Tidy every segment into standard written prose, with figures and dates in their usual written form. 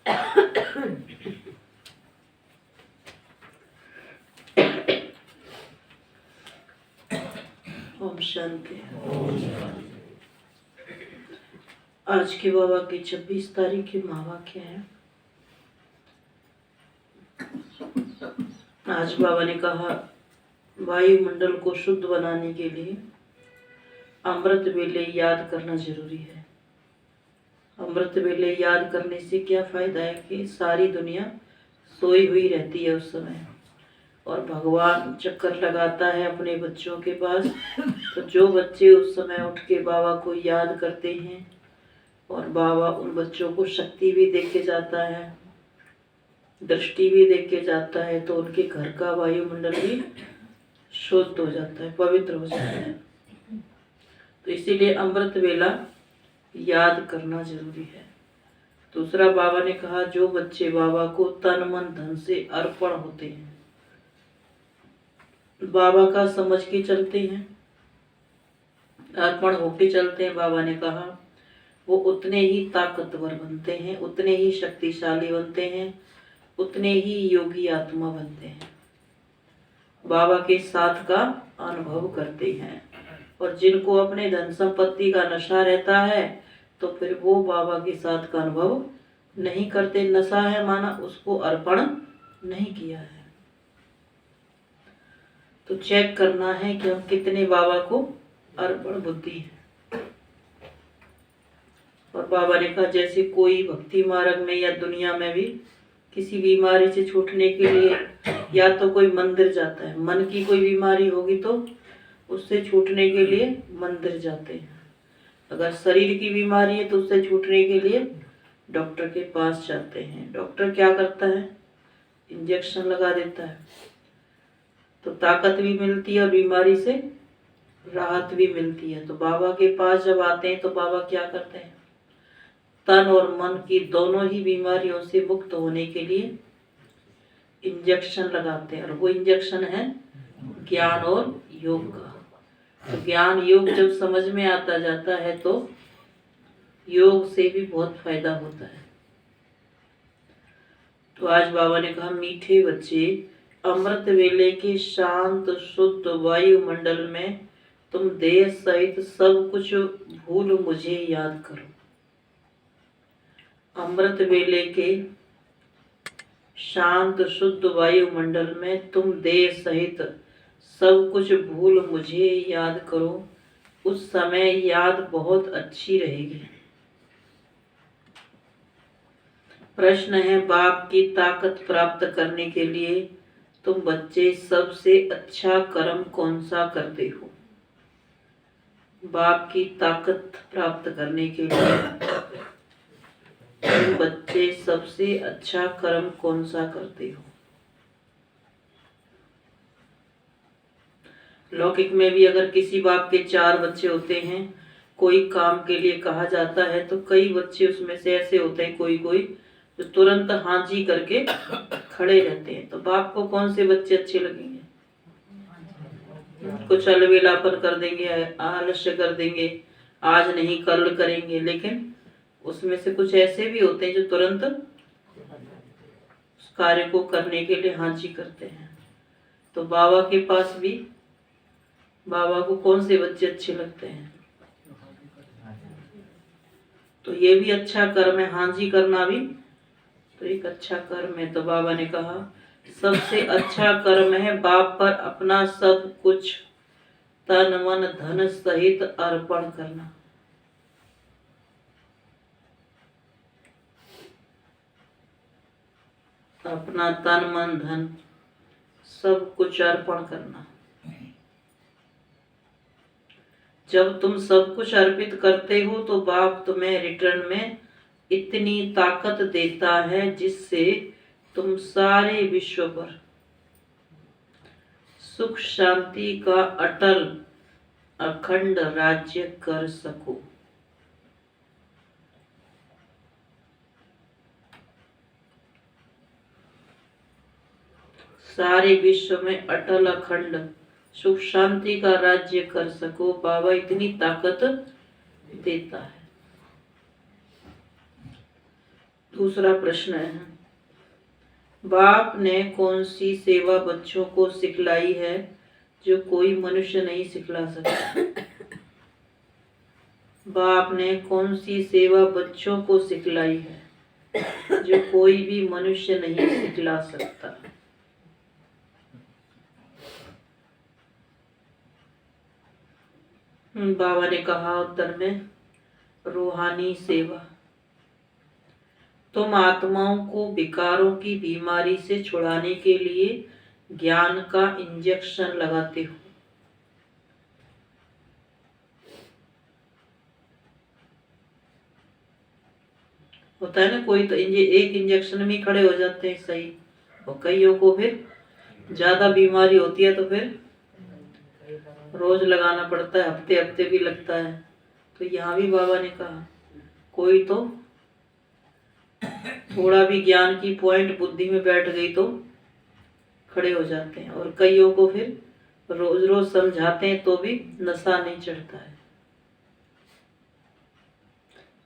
ओम शांति। आज के बाबा की 26 तारीख की महावाक्य है। आज बाबा ने कहा वायुमंडल को शुद्ध बनाने के लिए अमृत वेले याद करना जरूरी है। अमृत वेले याद करने से क्या फायदा है कि सारी दुनिया सोई हुई रहती है उस समय, और भगवान चक्कर लगाता है अपने बच्चों के पास। तो जो बच्चे उस समय उठ के बाबा को याद करते हैं और बाबा उन बच्चों को शक्ति भी दे के जाता है, दृष्टि भी दे के जाता है, तो उनके घर का वायुमंडल भी शुद्ध हो जाता है, पवित्र हो जाता है। तो इसीलिए अमृत वेला याद करना जरूरी है। दूसरा बाबा ने कहा जो बच्चे बाबा को तन मन धन से अर्पण होते हैं, बाबा का समझ के चलते हैं, अर्पण होके चलते हैं, बाबा ने कहा वो उतने ही ताकतवर बनते हैं, उतने ही शक्तिशाली बनते हैं, उतने ही योगी आत्मा बनते हैं, बाबा के साथ का अनुभव करते हैं। और जिनको अपने धन संपत्ति का नशा रहता है तो फिर वो बाबा के साथ का अनुभव नहीं करते। नशा है माना उसको अर्पण नहीं किया है। तो चेक करना है कि हम कितने बाबा को अर्पण बुद्धि है। और बाबा ने कहा जैसे कोई भक्ति मार्ग में या दुनिया में भी किसी बीमारी से छूटने के लिए या तो कोई मंदिर जाता है, मन की कोई बीमारी होगी तो उससे छूटने के लिए मंदिर जाते हैं। अगर शरीर की बीमारी है तो उससे छूटने के लिए डॉक्टर के पास जाते हैं। डॉक्टर क्या करता है? इंजेक्शन लगा देता है, तो ताकत भी मिलती है और बीमारी से राहत भी मिलती है। तो बाबा के पास जब आते हैं तो बाबा क्या करते हैं? तन और मन की दोनों ही बीमारियों से मुक्त होने के लिए इंजेक्शन लगाते हैं, और वो इंजेक्शन है ज्ञान और योग का। तो ज्ञान योग जब समझ में आता जाता है तो योग से भी बहुत फायदा होता है। तो आज बाबा ने कहा मीठे बच्चे, अमृत वेले के शांत शुद्ध वायुमंडल में तुम देह सहित सब कुछ भूल मुझे याद करो। अमृत वेले के शांत शुद्ध वायुमंडल में तुम देह सहित सब कुछ भूल मुझे याद करो। उस समय याद बहुत अच्छी रहेगी। प्रश्न है बाप की ताकत प्राप्त करने के लिए तुम बच्चे सबसे अच्छा कर्म कौन सा करते हो? बाप की ताकत प्राप्त करने के लिए तुम बच्चे सबसे अच्छा कर्म कौन सा करते हो? लौकिक में भी अगर किसी बाप के 4 बच्चे होते हैं, कोई काम के लिए कहा जाता है तो कई बच्चे उसमें से ऐसे होते हैं कोई कोई जो तुरंत हाँ जी करके खड़े रहते हैं। तो बाप को कौन से बच्चे अच्छे लगेंगे? कुछ अलबेलापन कर देंगे, आलस्य कर देंगे, आज नहीं कल करेंगे। लेकिन उसमें से कुछ ऐसे भी होते हैं जो तुरंत उस कार्य को करने के लिए हाँ जी करते हैं। तो बाबा के पास भी बाबा को कौन से बच्चे अच्छे लगते हैं? तो ये भी अच्छा कर्म है, हाँ जी करना भी तो एक अच्छा कर्म है। तो बाबा ने कहा सबसे अच्छा कर्म है बाप पर अपना सब कुछ तन मन धन सहित अर्पण करना। अपना तन मन धन सब कुछ अर्पण करना। जब तुम सब कुछ अर्पित करते हो तो बाप तुम्हें रिटर्न में इतनी ताकत देता है जिससे तुम सारे विश्व पर सुख शांति का अटल अखंड राज्य कर सको। सारे विश्व में अटल अखंड सुख शांति का राज्य कर सको, बाबा इतनी ताकत देता है। दूसरा प्रश्न है, बाप ने कौन सी सेवा बच्चों को सिखलाई है जो कोई मनुष्य नहीं सिखला सकता? बाप ने कौन सी सेवा बच्चों को सिखलाई है जो कोई भी मनुष्य नहीं सिखला सकता? बाबा ने कहा उत्तर में, रूहानी सेवा। तुम आत्माओं को विकारों की बीमारी से छुड़ाने के लिए ज्ञान का इंजेक्शन लगाते हो। होता है ना, कोई तो एक इंजेक्शन में खड़े हो जाते हैं सही, और कईयों को फिर ज्यादा बीमारी होती है तो फिर रोज लगाना पड़ता है, हफ्ते हफ्ते भी लगता है। तो यहाँ भी बाबा ने कहा कोई तो थोड़ा भी ज्ञान की पॉइंट बुद्धि में बैठ गई तो खड़े हो जाते हैं, और कईयों को फिर रोज रोज समझाते हैं तो भी नशा नहीं चढ़ता है।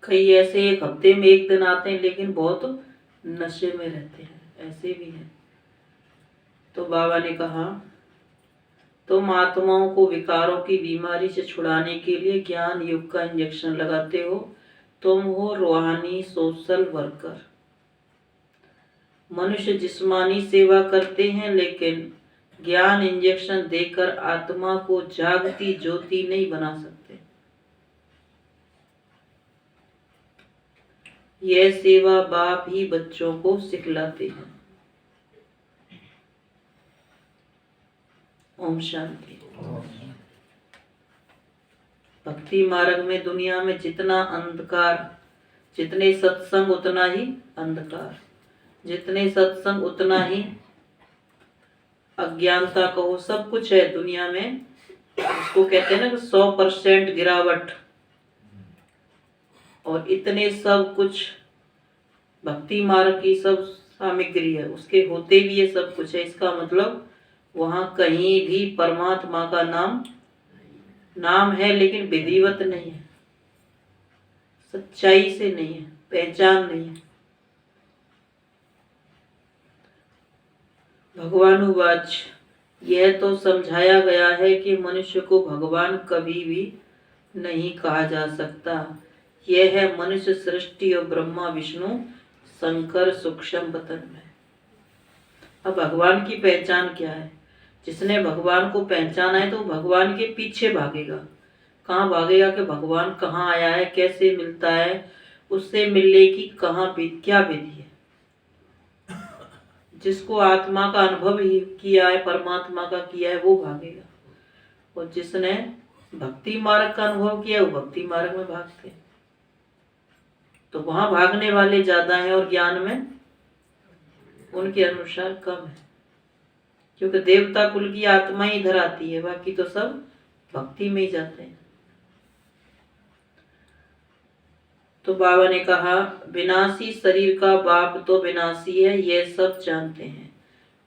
कई ऐसे एक हफ्ते में एक दिन आते हैं लेकिन बहुत नशे में रहते हैं, ऐसे भी हैं। तो बाबा ने कहा तुम आत्माओं को विकारों की बीमारी से छुड़ाने के लिए ज्ञान युग का इंजेक्शन लगाते हो। तुम हो रूहानी सोशल वर्कर। मनुष्य जिस्मानी सेवा करते हैं लेकिन ज्ञान इंजेक्शन देकर आत्मा को जागती ज्योति नहीं बना सकते। यह सेवा बाप ही बच्चों को सिखलाते हैं। ओम शांति। भक्ति मार्ग में दुनिया में जितना अंधकार, जितने सत्संग उतना ही अंधकार, जितने सत्संग उतना ही अज्ञानता कहो, सब कुछ है दुनिया में। उसको कहते हैं ना 100% गिरावट, और इतने सब कुछ भक्ति मार्ग की सब सामग्री है, उसके होते भी ये सब कुछ है। इसका मतलब वहां कहीं भी परमात्मा का नाम है लेकिन विधिवत नहीं है, सच्चाई से नहीं है, पहचान नहीं है। भगवानुवाच, यह तो समझाया गया है कि मनुष्य को भगवान कभी भी नहीं कहा जा सकता। यह है मनुष्य सृष्टि और ब्रह्मा विष्णु शंकर सूक्ष्म बतन में। अब भगवान की पहचान क्या है? जिसने भगवान को पहचाना है तो भगवान के पीछे भागेगा। कहाँ भागेगा कि भगवान कहाँ आया है, कैसे मिलता है, उससे मिलने की क्या विधि है। जिसको आत्मा का अनुभव ही किया है, परमात्मा का किया है, वो भागेगा। और जिसने भक्ति मार्ग का अनुभव किया है वो भक्ति मार्ग में भागते हैं। तो वहां भागने वाले ज्यादा हैं और ज्ञान में उनके अनुसार कम है, क्योंकि देवता कुल की आत्मा ही इधर आती है, बाकी तो सब भक्ति में ही जाते हैं। तो बाबा ने कहा विनाशी शरीर का बाप तो विनाशी है, यह सब जानते हैं।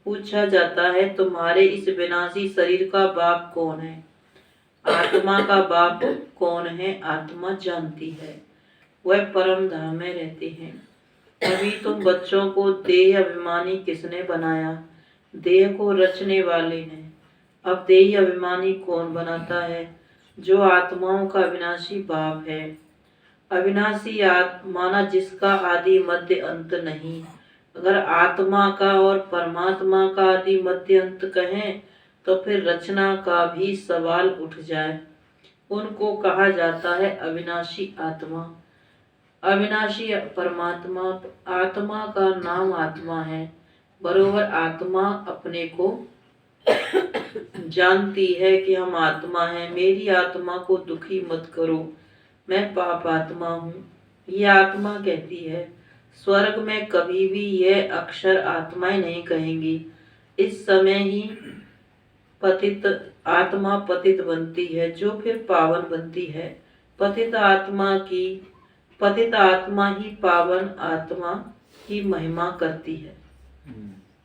पूछा जाता है तुम्हारे इस विनाशी शरीर का बाप कौन है? आत्मा का बाप कौन है? आत्मा जानती है, वह परम धाम में रहते हैं। अभी तुम बच्चों को देह अभिमानी किसने बनाया? देह को रचने वाले ने। अब देह अभिमानी कौन बनाता है? जो आत्माओं का अविनाशी बाप है। अविनाशी माना जिसका आदि मध्य अंत नहीं। अगर आत्मा का और परमात्मा का आदि मध्य अंत कहें तो फिर रचना का भी सवाल उठ जाए। उनको कहा जाता है अविनाशी आत्मा। अविनाशी परमात्मा, आत्मा का नाम आत्मा है। बरोबर आत्मा अपने को जानती है कि हम आत्मा हैं। मेरी आत्मा को दुखी मत करो, मैं पाप आत्मा हूँ, ये आत्मा कहती है। स्वर्ग में कभी भी यह अक्षर आत्माएं नहीं कहेंगी। इस समय ही पतित आत्मा पतित बनती है, जो फिर पावन बनती है। पतित आत्मा ही पावन आत्मा की महिमा करती है।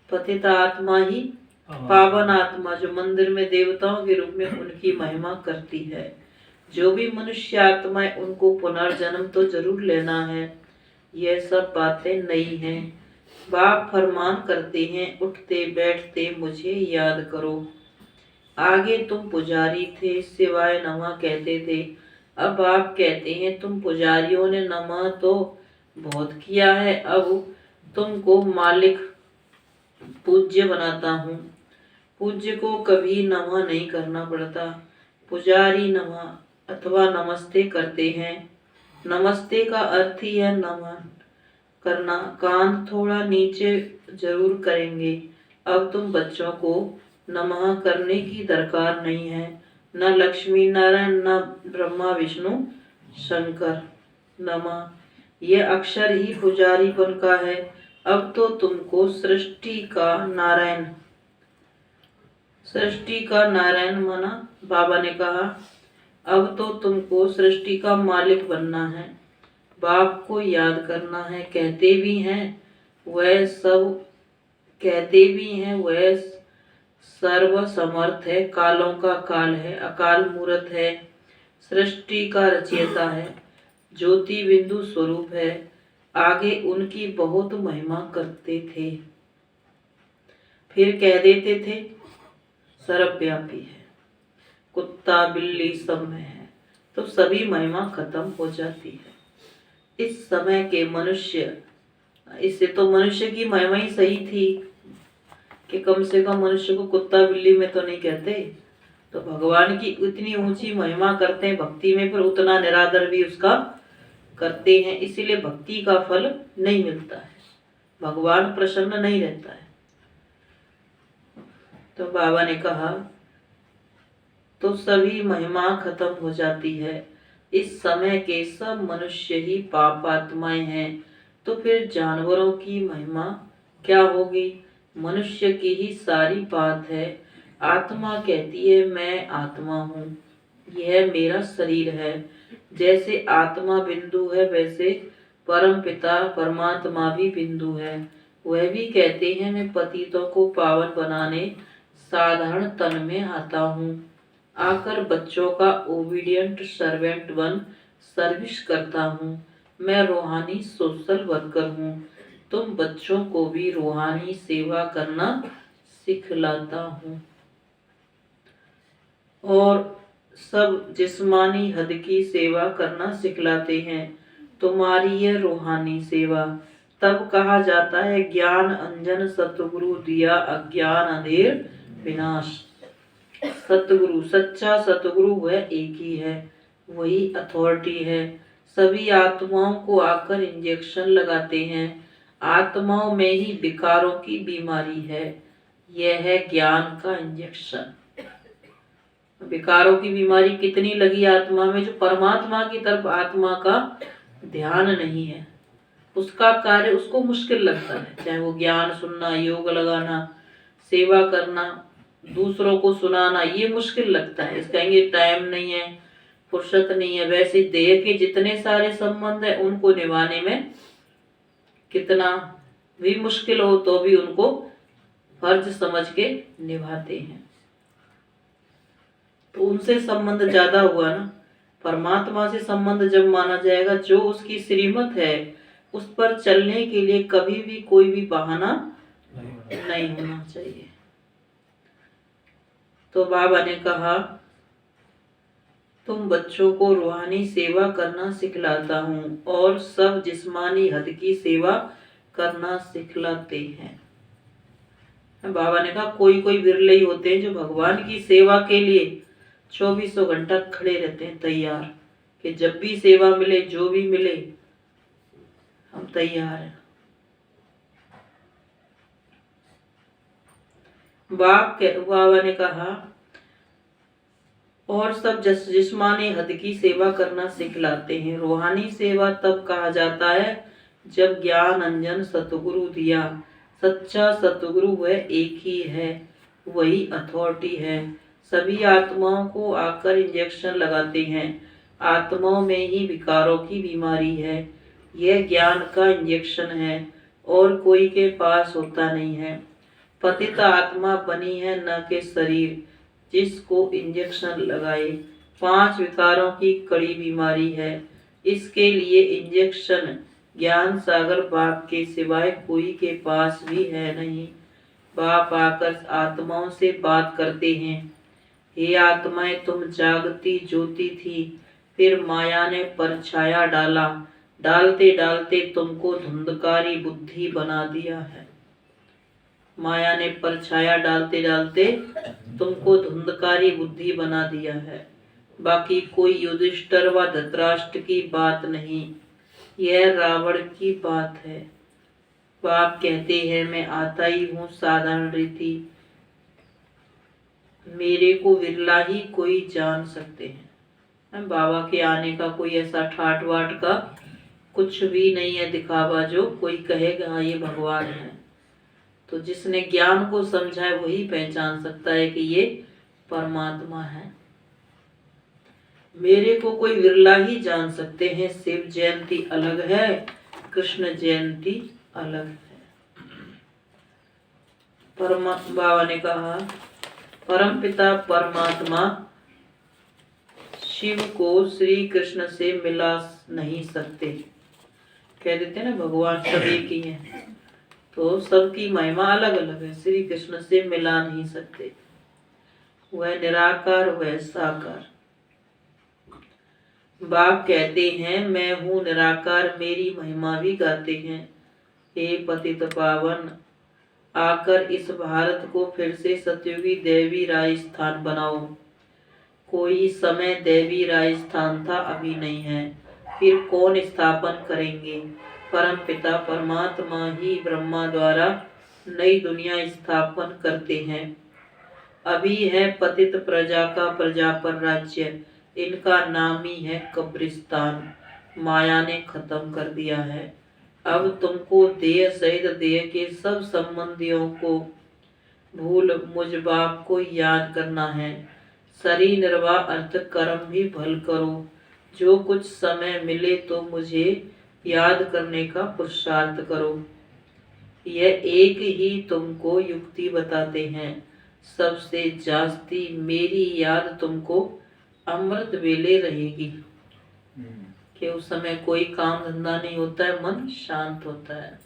पतित आत्मा ही पावन आत्मा जो मंदिर में देवताओं के रूप में उनकी महिमा करती है। जो भी मनुष्य आत्मा है उनको पुनर्जन्म तो जरूर लेना है, यह सब बातें नई हैं। बाप फरमान करते हैं, उठते बैठते मुझे याद करो। आगे तुम पुजारी थे, सिवाय नमः कहते थे। अब आप कहते हैं तुम पुजारियों ने नमः तो बहुत किया है, अब तुमको मालिक पूज्य बनाता हूँ। पूज्य को कभी नमः नहीं करना पड़ता। पुजारी नमः अथवा नमस्ते करते हैं। नमस्ते का अर्थ ही है नमन करना। कान थोड़ा नीचे जरूर करेंगे। अब तुम बच्चों को नमः करने की दरकार नहीं है। न लक्ष्मी नारायण, न ब्रह्मा विष्णु शंकर। नमः यह अक्षर ही पुजारीपन का है। अब तो तुमको सृष्टि का नारायण माना। बाबा ने कहा, अब तो तुमको सृष्टि का मालिक बनना है, बाप को याद करना है। कहते भी हैं वह सर्व समर्थ है, कालों का काल है, अकाल मूर्त है, सृष्टि का रचयिता है, ज्योति बिंदु स्वरूप है। आगे उनकी बहुत महिमा करते थे, फिर कह देते थे सर्वव्यापी है, कुत्ता बिल्ली सब में है, तो सभी महिमा खत्म हो जाती है। इस समय के मनुष्य, इससे तो मनुष्य की महिमा ही सही थी कि कम से कम मनुष्य को कुत्ता बिल्ली में तो नहीं कहते। तो भगवान की इतनी ऊंची महिमा करते हैं भक्ति में, पर उतना निरादर भी उसका करते हैं, इसीलिए भक्ति का फल नहीं मिलता है, भगवान प्रसन्न नहीं रहता है। तो बाबा ने कहा तो सभी महिमा खत्म हो जाती है। इस समय के सब मनुष्य ही पापात्माएं हैं, तो फिर जानवरों की महिमा क्या होगी? मनुष्य की ही सारी बात है। आत्मा कहती है मैं आत्मा हूँ, यह मेरा शरीर है। जैसे आत्मा बिंदु है, वैसे परम पिता परमात्मा भी बिंदु है। वह भी कहते हैं मैं पतितों को पावन बनाने साधारण तन में आता हूँ, आकर बच्चों का ओबीडियंट सर्वेंट बन सर्विस करता हूँ। मैं रूहानी सोशल वर्कर हूँ, तुम बच्चों को भी रूहानी सेवा करना सिखलाता हूँ। और सब जिस्मानी हद की सेवा करना सिखलाते हैं, तुम्हारी यह रूहानी सेवा। तब कहा जाता है ज्ञान अंजन सतगुरु दिया, अज्ञान अंधेर विनाश। सतगुरु, सच्चा सतगुरु वह एक ही है, वही अथॉरिटी है। सभी आत्माओं को आकर इंजेक्शन लगाते हैं। आत्माओं में ही विकारों की बीमारी है, यह है ज्ञान का इंजेक्शन। विकारों की बीमारी कितनी लगी आत्मा में, जो परमात्मा की तरफ आत्मा का ध्यान नहीं है, उसका कार्य उसको मुश्किल लगता है। चाहे वो ज्ञान सुनना, योग लगाना, सेवा करना, दूसरों को सुनाना, ये मुश्किल लगता है। इस कहेंगे टाइम नहीं है, फुर्सत नहीं है। वैसे देह के जितने सारे संबंध है उनको निभाने में कितना भी मुश्किल हो तो भी उनको फर्ज समझ के निभाते हैं। तो उनसे संबंध ज्यादा हुआ ना। परमात्मा से संबंध जब माना जाएगा, जो उसकी श्रीमत है उस पर चलने के लिए कभी भी कोई भी बहाना नहीं होना चाहिए। तो बाबा ने कहा तुम बच्चों को रूहानी सेवा करना सिखलाता हूँ और सब जिस्मानी हद की सेवा करना सिखलाते हैं। बाबा ने कहा कोई कोई बिरले ही होते हैं जो भगवान की सेवा के लिए 24 घंटा खड़े रहते हैं तैयार, कि जब भी सेवा मिले, जो भी मिले, हम तैयार हैं। बाबा ने कहा और सब जिस्मानी हद की सेवा करना सिखलाते हैं। रूहानी सेवा तब कहा जाता है जब ज्ञान अंजन सतगुरु दिया। सच्चा सतगुरु वह एक ही है, वही अथॉरिटी है। सभी आत्माओं को आकर इंजेक्शन लगाते हैं। आत्माओं में ही विकारों की बीमारी है, यह ज्ञान का इंजेक्शन है और कोई के पास होता नहीं है। पतित आत्मा बनी है न के शरीर, जिसको इंजेक्शन लगाए। 5 विकारों की कड़ी बीमारी है, इसके लिए इंजेक्शन ज्ञान सागर बाप के सिवाय कोई के पास भी है नहीं। बाप आकर आत्माओं से बात करते हैं, हे आत्माएं तुम जागती ज्योति थी, फिर माया ने परछाया डाला, डालते डालते तुमको धुंधकारी बुद्धि बना दिया है। माया ने परछाया डालते डालते तुमको धुंधकारी बुद्धि बना दिया है। बाकी कोई युधिष्ठिर व धृतराष्ट्र की बात नहीं, यह रावण की बात है। बाप कहते हैं मैं आता ही हूँ साधारण रीति, मेरे को विरला ही कोई जान सकते हैं। बाबा के आने का कोई ऐसा ठाट वाट का कुछ भी नहीं है दिखावा जो कोई कहेगा हाँ ये भगवान है। तो जिसने ज्ञान को समझा है वही पहचान सकता है कि ये परमात्मा है। मेरे को कोई विरला ही जान सकते हैं। शिव जयंती अलग है, कृष्ण जयंती अलग है। बाबा ने कहा परमपिता परमात्मा शिव को श्री कृष्ण से मिला नहीं सकते। कह देते ना भगवान सब एक ही हैं, तो सबकी महिमा अलग अलग है, श्री कृष्ण से मिला नहीं सकते। वह निराकार वह साकार। बाप कहते हैं मैं हूँ निराकार, मेरी महिमा भी गाते हैं। हे पतित पावन, आकर इस भारत को फिर से सतयुगी देवी राजस्थान बनाओ। कोई समय देवी राजस्थान था, अभी नहीं है, फिर कौन स्थापन करेंगे? परम पिता परमात्मा ही ब्रह्मा द्वारा नई दुनिया स्थापन करते हैं। अभी है पतित प्रजा का प्रजा पर राज्य, इनका नाम ही है कब्रिस्तान। माया ने खत्म कर दिया है। अब तुमको देह सहित देह के सब संबंधियों को भूल मुझ बाप को याद करना है। शरीर निर्वाह अर्थ कर्म भी भल करो। जो कुछ समय मिले तो मुझे याद करने का पुरुषार्थ करो। यह एक ही तुमको युक्ति बताते हैं, सबसे जास्ती मेरी याद तुमको अमृत वेले रहेगी। कि उस समय कोई काम धंधा नहीं होता है, मन शांत होता है,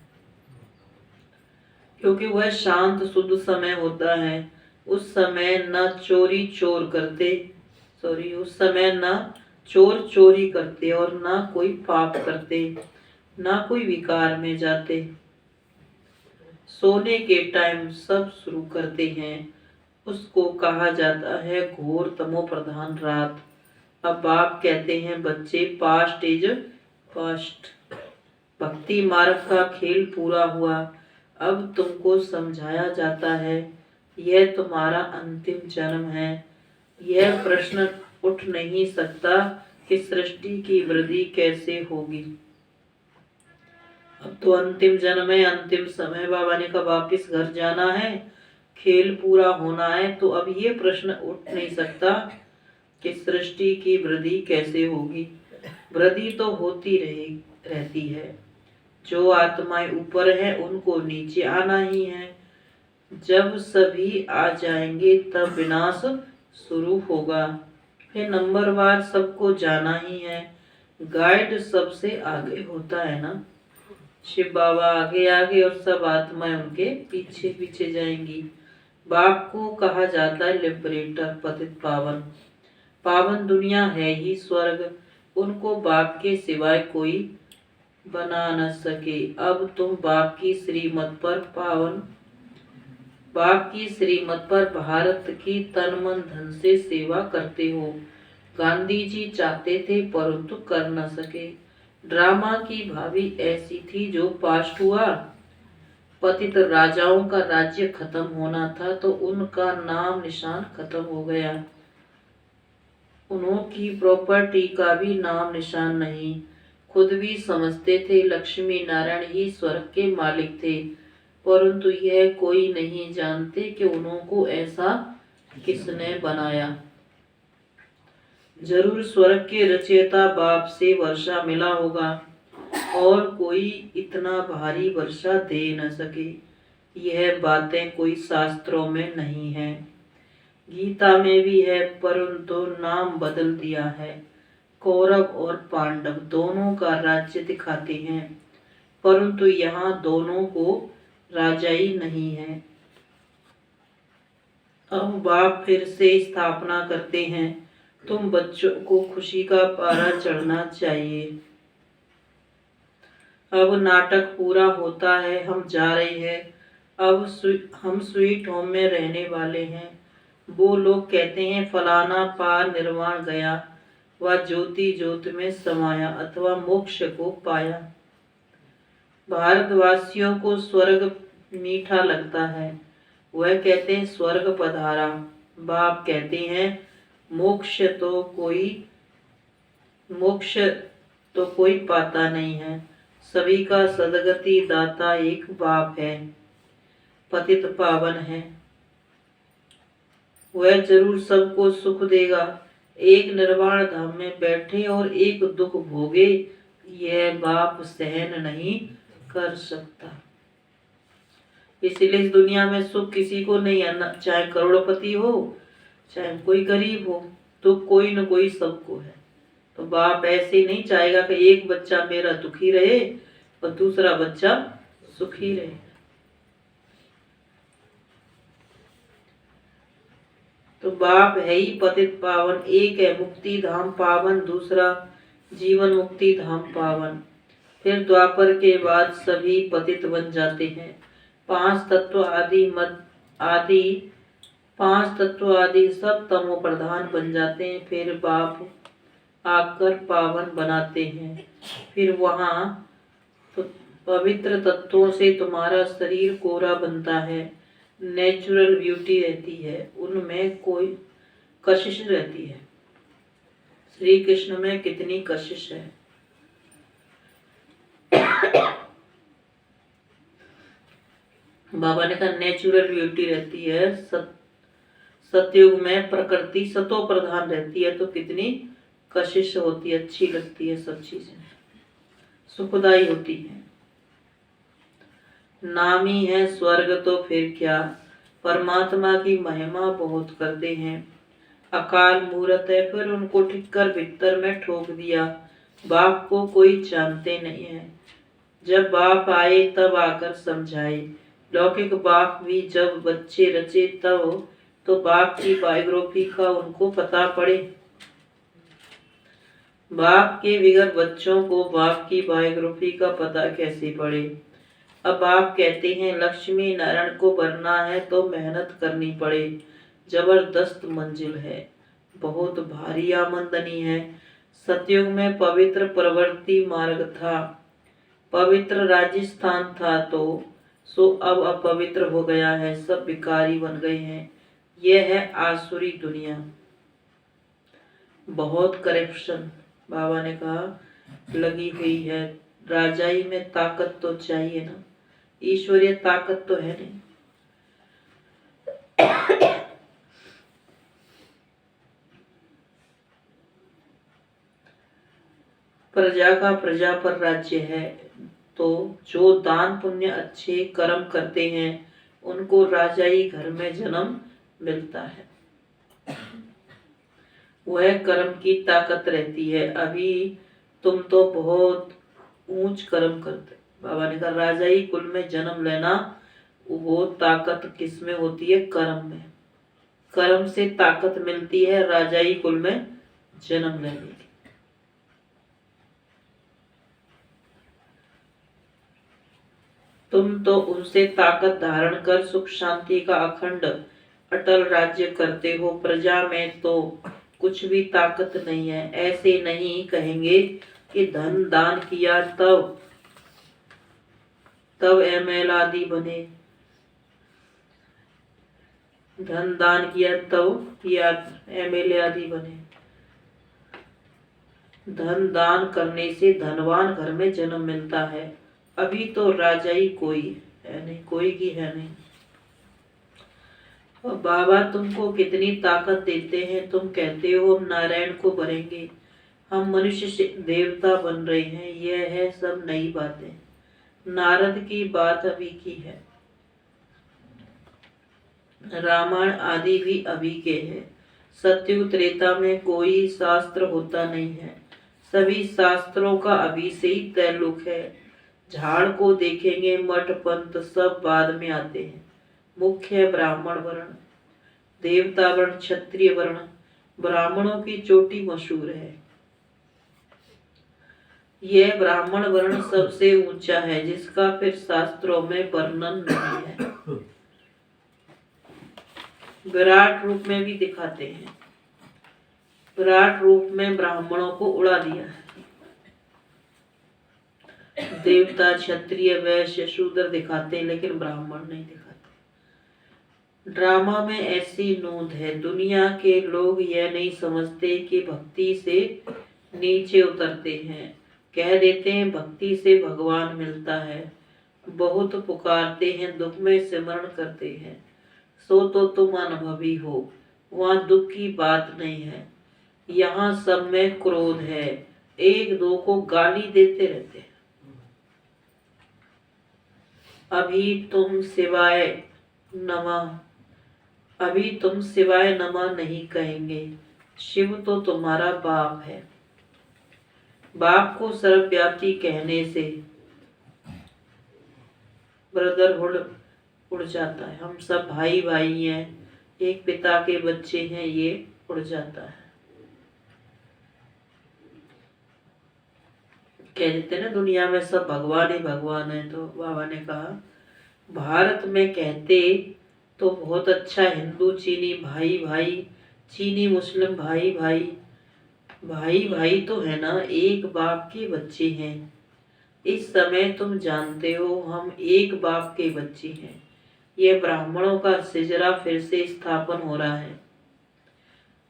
क्योंकि वह शांत शुद्ध समय होता है। उस समय न चोरी चोर करते, उस समय न चोर चोरी करते और ना कोई पाप करते, ना कोई विकार में जाते। सोने के टाइम सब शुरू करते हैं, उसको कहा जाता है घोर तमो प्रधान रात। अब बाप कहते हैं बच्चे पास्ट इज पास्ट, भक्ति मार्ग का खेल पूरा हुआ। अब तुमको समझाया जाता है यह तुम्हारा अंतिम जन्म है। यह प्रश्न उठ नहीं सकता कि सृष्टि की वृद्धि कैसे होगी। अब तो अंतिम जन्म है, अंतिम समय। बाबा ने कहा वापिस घर जाना है, खेल पूरा होना है। तो अब ये प्रश्न उठ नहीं सकता कि सृष्टि की वृद्धि कैसे होगी। वृद्धि तो होती रहती है। जो आत्माएं ऊपर है उनको नीचे आना ही है। जब सभी आ जाएंगे तब विनाश शुरू होगा। फिर नंबरवार सबको जाना ही है। गाइड सबसे आगे होता है ना, शिव बाबा आगे आगे और सब आत्माएं उनके पीछे पीछे जाएंगी। बाप को कहा जाता है लिबरेटर, पतित पावन। पावन दुनिया है ही स्वर्ग, उनको बाप के सिवाय कोई बना न सके। अब तुम बाप की श्रीमत पर भारत की तन मन धन से सेवा करते हो। गांधी जी चाहते थे परंतु कर न सके। ड्रामा की भाभी ऐसी थी जो पास्ट हुआ। पतित राजाओं का राज्य खत्म होना था तो उनका नाम निशान खत्म हो गया। उनकी प्रॉपर्टी का भी नाम निशान नहीं। खुद भी समझते थे लक्ष्मी नारायण ही स्वर्ग के मालिक थे, परंतु यह कोई नहीं जानते कि उनको ऐसा किसने बनाया। जरूर स्वर्ग के रचयिता बाप से वर्षा मिला होगा और कोई इतना भारी वर्षा दे न सके। यह बातें कोई शास्त्रों में नहीं है, गीता में भी है, परंतु नाम बदल दिया है। कौरव और पांडव दोनों का राज्य दिखाते हैं। परंतु यहाँ दोनों को राजाई नहीं है। अब बाप फिर से स्थापना करते हैं, तुम बच्चों को खुशी का पारा चढ़ना चाहिए। अब नाटक पूरा होता है, हम जा रहे हैं। अब हम स्वीट होम में रहने वाले हैं। वो लोग कहते हैं फलाना पार निर्वाण गया, वह ज्योति ज्योति में समाया अथवा मोक्ष को पाया। भारतवासियों को स्वर्ग मीठा लगता है, वह कहते हैं स्वर्ग पधारा। बाप कहते हैं मोक्ष तो कोई पाता नहीं है, सभी का सदगति दाता एक बाप है, पतित पावन है। वह जरूर सबको सुख देगा। एक निर्वाण धाम में बैठे और एक दुख भोगे, यह बाप सहन नहीं कर सकता। इसलिए इस दुनिया में सुख किसी को नहीं आना, चाहे करोड़पति हो चाहे कोई गरीब हो, तो कोई न कोई सबको है। तो बाप ऐसे नहीं चाहेगा कि एक बच्चा मेरा दुखी रहे और दूसरा बच्चा सुखी रहे। तो बाप है ही पतित पावन, एक है मुक्ति धाम पावन, दूसरा जीवन मुक्ति धाम पावन। फिर द्वापर के बाद सभी पतित बन जाते हैं। पांच तत्व आदि सब तमो प्रधान बन जाते हैं। फिर बाप आकर पावन बनाते हैं। फिर वहां तो पवित्र तत्वों से तुम्हारा शरीर कोरा बनता है, नेचुरल ब्यूटी रहती है, उनमें कोई कशिश रहती है। श्री कृष्ण में कितनी कशिश है। बाबा ने कहा नेचुरल ब्यूटी रहती है। सतयुग में प्रकृति सतो प्रधान रहती है, तो कितनी कशिश होती है, अच्छी लगती है, सब चीजें सुखदाई होती है। नाम ही है स्वर्ग तो फिर क्या, परमात्मा की महिमा बहुत करते हैं। अकाल मूरत है, फिर उनको ठिक्कर भीतर में ठोक दिया। बाप को कोई जानते नहीं है, जब बाप आए तब आकर समझाए। लौकिक बाप भी जब बच्चे रचे तब तो बाप की बायोग्राफी का उनको पता पड़े। बाप के बिगड़ बच्चों को बाप की बायोग्राफी का पता कैसे पड़े। अब आप कहते हैं लक्ष्मी नारायण को बनना है तो मेहनत करनी पड़े, जबरदस्त मंजिल है, बहुत भारी आमदनी है। सतयुग में पवित्र प्रवृत्ति मार्ग था, पवित्र राजस्थान था, तो सो अब अपवित्र हो गया है, सब भिखारी बन गए हैं। यह है आसुरी दुनिया, बहुत करप्शन बाबा ने कहा लगी हुई है। राजाई में ताकत तो चाहिए ना, ईश्वरीय ताकत तो है नहीं। प्रजा का प्रजा पर राज्य है, तो जो दान पुण्य अच्छे कर्म करते हैं उनको राजाई घर में जन्म मिलता है, वह कर्म की ताकत रहती है। अभी तुम तो बहुत ऊंच कर्म करते। बाबा ने कहा राजाई कुल में जन्म लेना, वो ताकत किस में होती है, कर्म में। कर्म से ताकत मिलती है राजाई कुल में जन्म लेने की। तुम तो उनसे ताकत धारण कर सुख शांति का अखंड अटल राज्य करते हो। प्रजा में तो कुछ भी ताकत नहीं है। ऐसे नहीं कहेंगे कि धन दान किया तब एमएल आदि बने, धन दान किया तब या एमएलए आदि बने। धन दान करने से धनवान घर में जन्म मिलता है। अभी तो राजाई कोई है नहीं, कोई की है नहीं। और बाबा तुमको कितनी ताकत देते हैं, तुम कहते हो हम नारायण को भरेंगे, हम मनुष्य से देवता बन रहे हैं। यह है सब नई बातें, नारद की बात अभी की है, रामायण आदि भी अभी के हैं। सत्युग त्रेता में कोई शास्त्र होता नहीं है, सभी शास्त्रों का अभी से ही तैल्लुक है। झाड़ को देखेंगे, मठ पंथ सब बाद में आते हैं। मुख्य ब्राह्मण वर्ण, देवता वर्ण, क्षत्रिय वर्ण। ब्राह्मणों की चोटी मशहूर है। यह ब्राह्मण वर्ण सबसे ऊंचा है, जिसका फिर शास्त्रों में वर्णन नहीं है। विराट रूप में भी दिखाते हैं। विराट रूप में ब्राह्मणों को उड़ा दिया है। देवता, क्षत्रिय, वैश्य, शूद्र दिखाते हैं, लेकिन ब्राह्मण नहीं दिखाते। ड्रामा में ऐसी नोंद है, दुनिया के लोग यह नहीं समझते कि भक्ति से नीचे उतरते हैं। कह देते हैं भक्ति से भगवान मिलता है। बहुत पुकारते हैं, दुख में सिमरण करते हैं। सो तो तुम अनुभवी हो, वहां दुख की बात नहीं है। यहाँ सब में क्रोध है, एक दो को गाली देते रहते हैं। अभी तुम सिवाय नमः नहीं कहेंगे। शिव तो तुम्हारा बाप है। बाप को सर्वव्यापी कहने से ब्रदरहुड उड़ जाता है। हम सब भाई भाई हैं, एक पिता के बच्चे हैं, ये उड़ जाता है। कह देते ना दुनिया में सब भगवान ही भगवान है। तो बाबा ने कहा भारत में कहते तो बहुत अच्छा, हिंदू चीनी भाई भाई, चीनी मुस्लिम भाई भाई। भाई भाई तो है ना, एक बाप के बच्चे हैं। इस समय तुम जानते हो हम एक बाप के बच्चे हैं। यह ब्राह्मणों का सिजरा फिर से स्थापन हो रहा है।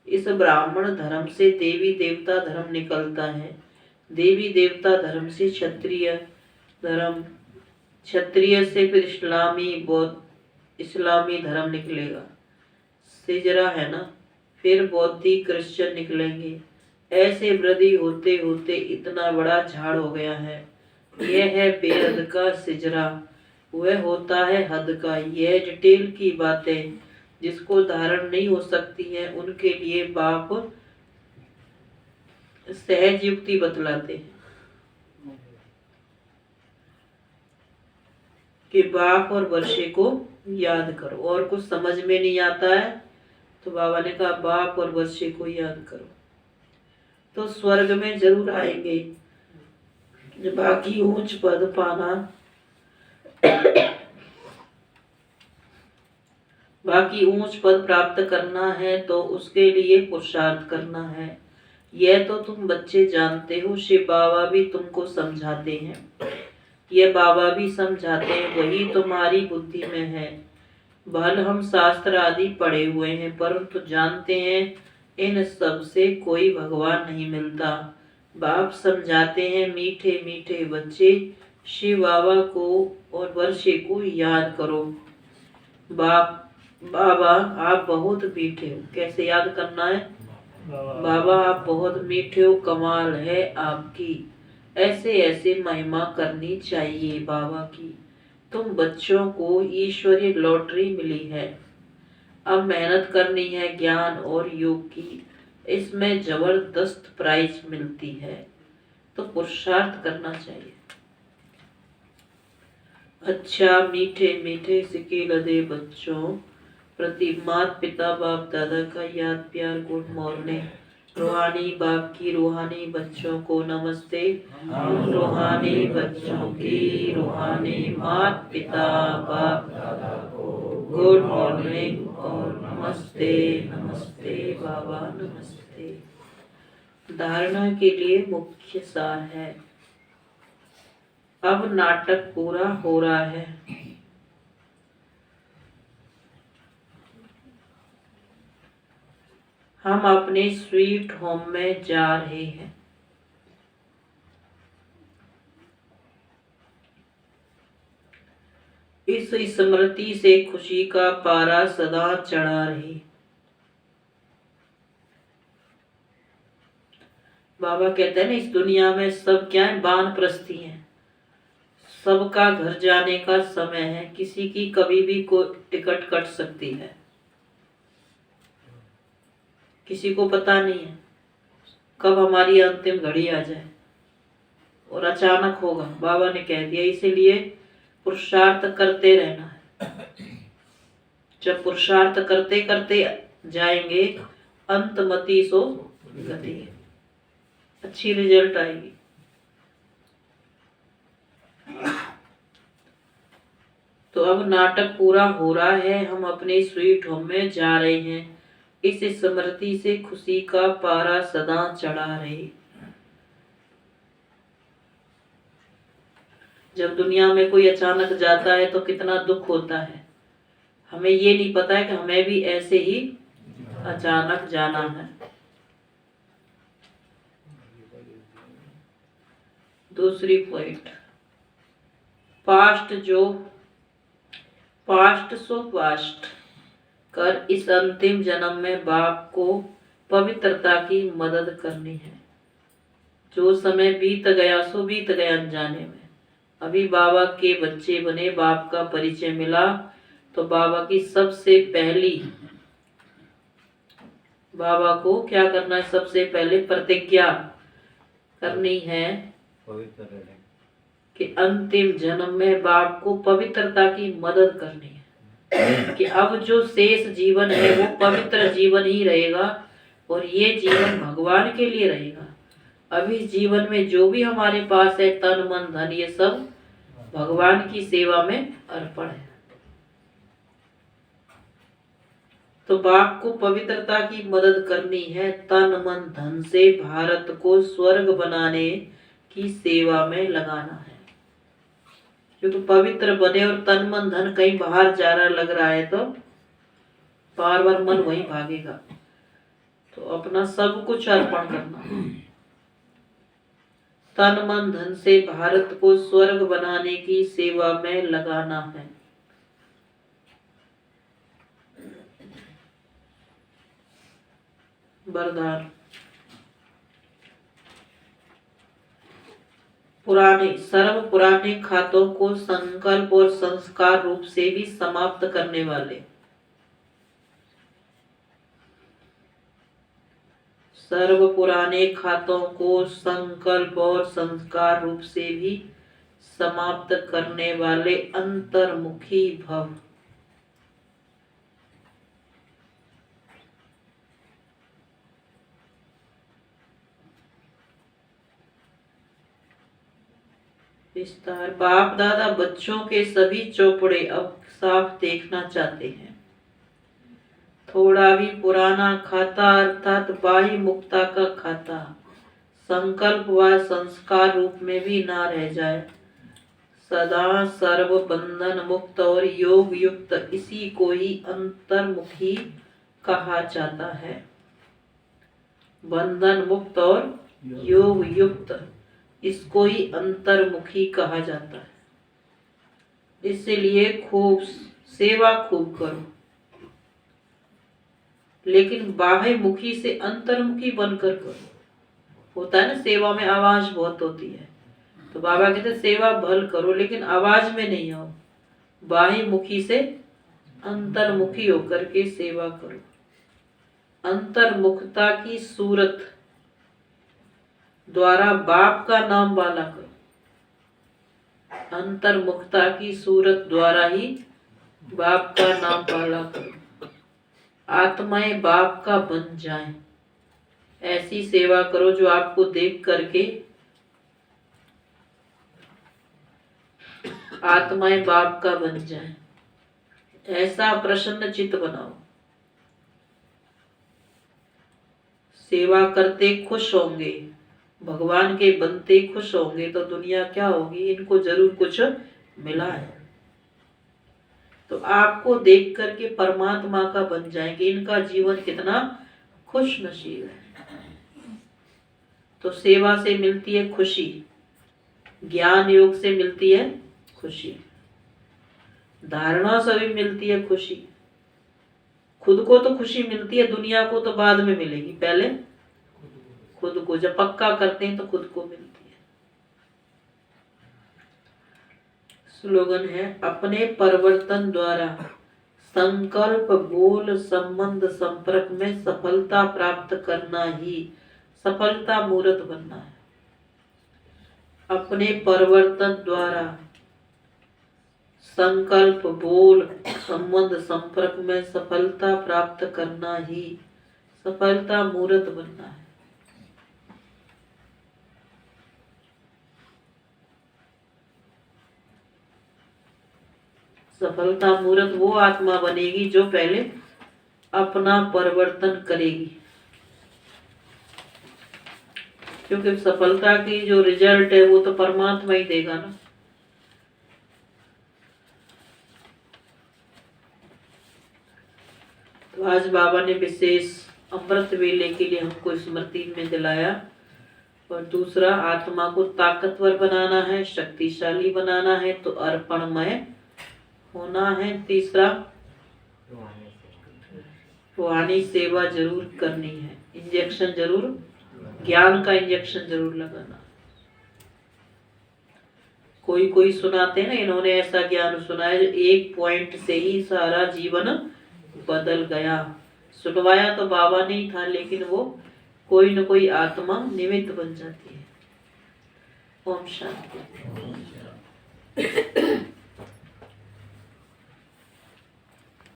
इस ब्राह्मण धर्म से देवी देवता धर्म निकलता है। देवी देवता धर्म से क्षत्रिय धर्म, क्षत्रिय से फिर इस्लामी धर्म निकलेगा। सिजरा है ना, फिर बौद्धि क्रिश्चियन निकलेंगे। ऐसे वृद्धि होते होते इतना बड़ा झाड़ हो गया है। यह है बेहद का सिजरा, वह होता है हद का। यह डिटेल की बातें जिसको धारण नहीं हो सकती हैं, उनके लिए बाप सहज युक्ति बतलाते हैं कि बाप और वर्षे को याद करो। और कुछ समझ में नहीं आता है तो बाबा ने कहा बाप और वर्षे को याद करो तो स्वर्ग में जरूर आएंगे। बाकी ऊंच पद पाना, बाकी ऊंच पद प्राप्त करना है तो उसके लिए पुरुषार्थ करना है। यह तो तुम बच्चे जानते हो, शिव बाबा भी तुमको समझाते हैं। यह बाबा भी समझाते हैं, वही तुम्हारी बुद्धि में है। भल हम शास्त्र आदि पढ़े हुए हैं, परंतु जानते हैं इन सब से कोई भगवान नहीं मिलता। बाप समझाते हैं मीठे मीठे बच्चे, शिव बाबा को और वर्षे को याद करो। बाबा आप बहुत मीठे हो। कैसे याद करना है? बाबा आप बहुत मीठे हो, कमाल है आपकी। ऐसे ऐसे महिमा करनी चाहिए बाबा की। तुम बच्चों को ईश्वरीय लॉटरी मिली है। अब मेहनत करनी है ज्ञान और योग की। इसमें जबरदस्त प्राइज मिलती है, तो पुरुषार्थ करना चाहिए। अच्छा मीठे मीठे सिके लदे बच्चों प्रति माता पिता बाप दादा का याद प्यार गुड मॉर्निंग। रूहानी बाप की रूहानी बच्चों को नमस्ते। रूहानी बच्चों की रूहानी माता पिता बाप दादा को गुड मॉर्निंग और नमस्ते। नमस्ते बाबा नमस्ते। धारणा के लिए मुख्य सार है। अब नाटक पूरा हो रहा है। हम अपने स्वीट होम में जा रहे हैं। इस स्मृति से खुशी का पारा सदा चढ़ा रहे। बाबा कहते हैं ना इस दुनिया में सब क्या है, वानप्रस्थी हैं। सबका घर जाने का समय है। किसी की कभी भी कोई टिकट कट सकती है, किसी को पता नहीं है कब हमारी अंतिम घड़ी आ जाए। और अचानक होगा, बाबा ने कह दिया। इसीलिए पुरुषार्थ करते रहना है। जब पुरुषार्थ करते करते जाएंगे, अंतमति सो गति, अच्छी रिजल्ट आएगी। तो अब नाटक पूरा हो रहा है, हम अपने स्वीट होम में जा रहे हैं। इस स्मृति से खुशी का पारा सदा चढ़ा रहे। जब दुनिया में कोई अचानक जाता है तो कितना दुख होता है। हमें ये नहीं पता है कि हमें भी ऐसे ही अचानक जाना है। दूसरी पॉइंट, पास्ट सो पास्ट कर इस अंतिम जन्म में बाप को पवित्रता की मदद करनी है। जो समय बीत गया सो बीत गया अनजाने में। अभी बाबा के बच्चे बने, बाप का परिचय मिला, तो बाबा की सबसे पहली, बाबा को क्या करना है? सबसे पहले प्रतिज्ञा करनी है कि अंतिम जन्म में बाप को पवित्रता की मदद करनी है। कि अब जो शेष जीवन है वो पवित्र जीवन ही रहेगा और ये जीवन भगवान के लिए रहेगा। अब इस जीवन में जो भी हमारे पास है, तन मन धन, ये सब भगवान की सेवा में अर्पण है। तो बाप को पवित्रता की मदद करनी है। तन मन धन से भारत को स्वर्ग बनाने की सेवा में लगाना है। क्योंकि पवित्र बने और तन मन धन कहीं बाहर जा रहा लग रहा है तो बार बार मन वहीं भागेगा। तो अपना सब कुछ अर्पण करना। तन मन धन से भारत को स्वर्ग बनाने की सेवा में लगाना है। वरदान, सर्व पुराने खातों को संकल्प और संस्कार रूप से भी समाप्त करने वाले, सर्व पुराने खातों को संकल्प और संस्कार रूप से भी समाप्त करने वाले अंतर्मुखी भव। विस्तार, बाप दादा बच्चों के सभी चौपड़े अब साफ देखना चाहते हैं। थोड़ा भी पुराना खाता अर्थात बाह्य मुक्ता का खाता संकल्प व संस्कार रूप में भी ना रह जाए। सदा सर्व बंधन मुक्त और योग युक्त इसी को ही अंतर्मुखी कहा जाता है। बंधन मुक्त और योग युक्त, इसको ही अंतर्मुखी कहा जाता है। इसलिए खूब सेवा खूब करो, लेकिन बाह्य मुखी से अंतर्मुखी बनकर करो। होता है ना, सेवा में आवाज बहुत होती है, तो बाबा कहते सेवा भल करो लेकिन आवाज में नहीं आओ। बाह्य मुखी से अंतर्मुखी होकर के सेवा करो। अंतर्मुखता की सूरत द्वारा बाप का नाम वाला करो। अंतर्मुखता की सूरत द्वारा ही बाप का नाम वाला करो। आत्माएं बाप का बन जाएं, ऐसी सेवा करो जो आपको देख करके आत्माएं बाप का बन जाएं। ऐसा प्रसन्न चित्त बनाओ। सेवा करते खुश होंगे, भगवान के बनते खुश होंगे तो दुनिया क्या होगी? इनको जरूर कुछ मिला है। तो आपको देख करके परमात्मा का बन जाएंगे। इनका जीवन कितना खुश नसीब है। तो सेवा से मिलती है खुशी, ज्ञान योग से मिलती है खुशी, धारणा से भी मिलती है खुशी। खुद को तो खुशी मिलती है, दुनिया को तो बाद में मिलेगी, पहले खुद को जब पक्का करते हैं तो खुद को मिलती है। स्लोगन है, अपने परिवर्तन द्वारा संकल्प बोल संबंध संपर्क में सफलता प्राप्त करना ही सफलता मूर्त बनना है। अपने परिवर्तन द्वारा संकल्प, बोल, संबंध, संपर्क में सफलता प्राप्त करना ही सफलता मूर्त बनना है। सफलता मूर्त वो आत्मा बनेगी जो पहले अपना परिवर्तन करेगी, क्योंकि सफलता की जो रिजल्ट है वो तो परमात्मा ही देगा ना। तो आज बाबा ने विशेष अमृत वेले के लिए हमको स्मृति में दिलाया। और दूसरा, आत्मा को ताकतवर बनाना है, शक्तिशाली बनाना है तो अर्पणमय होना है। तीसरा, रूहानी सेवा जरूर करनी है, इंजेक्शन जरूर, ज्ञान का इंजेक्शन जरूर लगाना। कोई सुनाते हैं ना, इन्होंने ऐसा ज्ञान सुनाया, एक पॉइंट से ही सारा जीवन बदल गया। सुनवाया तो बाबा ने ही था, लेकिन वो कोई न कोई आत्मा निमित्त बन जाती है। ओम शांति।